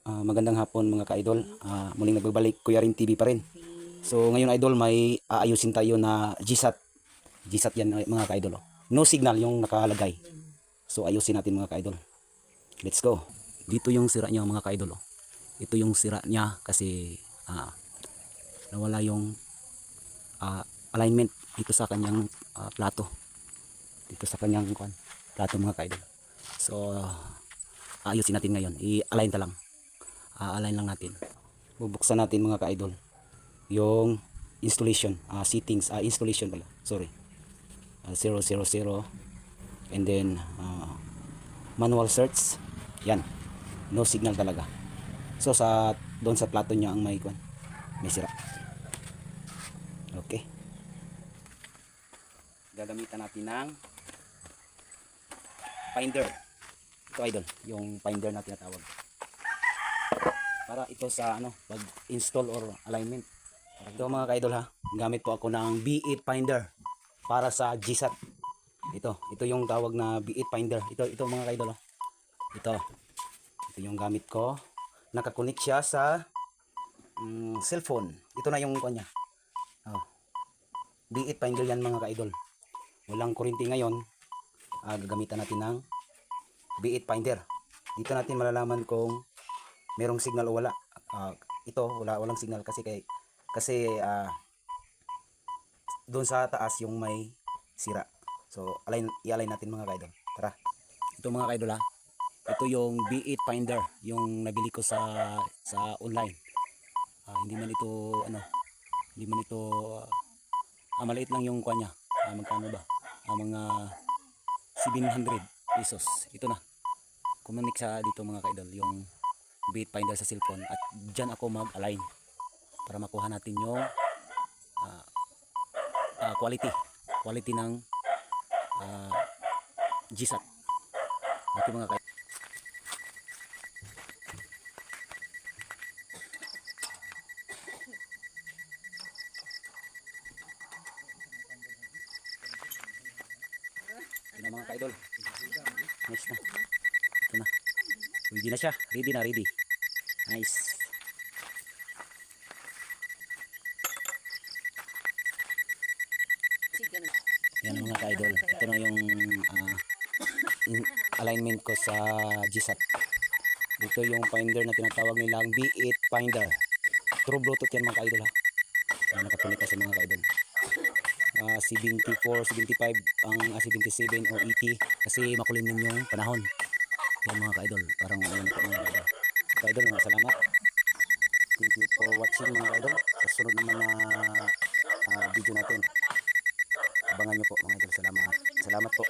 Magandang hapon mga ka-idol. Muling nagbabalik Kuya Rin TV pa rin. So ngayon idol may aayusin tayo na GSAT. GSAT yan mga ka-idol. Oh. No signal yung nakalagay. So ayusin natin mga ka-idol. Let's go. Dito yung sira niya mga ka-idol. Oh. Ito yung sira niya kasi nawala yung alignment dito sa kanyang plato. Dito sa kanyang plato mga ka-idol. So ayusin natin ngayon. I-align ta lang. Align lang natin. Bubuksan natin mga ka-idol yung installation settings, installation pala, sorry, 000 and then manual search. Yan, no signal talaga. So sa doon sa plato niya ang may sira. Okay, gagamitan natin ng finder. Ito idol, yung finder na tinatawag para ito sa pag install or alignment. Ito mga ka-idol ha, gamit po ako ng B8 finder para sa GSAT. Ito yung tawag na B8 finder. Ito mga ka-idol. Ito yung gamit ko. Nakakonect siya sa cellphone. Ito na yung kanya. B8 finder yan mga ka-idol. Walang kuryente ngayon. Gagamitan natin ng B8 finder. Dito natin malalaman kung merong signal o wala. Ito walang signal kasi doon sa taas yung may sira. So i-align natin mga ka-idol. Tara. Ito mga ka-idol ha. Ito yung B8 finder yung nabili ko sa online. Hindi man ito maliit lang yung kanya. Magkano ba? Mga 700 pesos. Ito na. Kumanik sa dito mga ka-idol yung B8 finder sa cellphone at dyan ako mag-align para makuha natin yung quality ng GSAT. Okay mga ka-idol. Ito na mga ka-idol. Nice na. Ito na. Ready na siya. Ready. Nice. Yan mga ka-idol. Ito na yung alignment ko sa GSAT. Dito yung finder na tinatawag nilang B8 finder. True Bluetooth yan mga ka-idol ha. Nakakunik kasi mga ka-idol. 74, 75 ang 77 o 80 kasi makulimlim yung panahon. Yan mga ka-idol, parang mga ka-idol. Ka-idol, salamat. Thank you for watching mga ka-idol. Sa sunod naman na video natin, abangan nyo po mga ka-idol. Salamat po.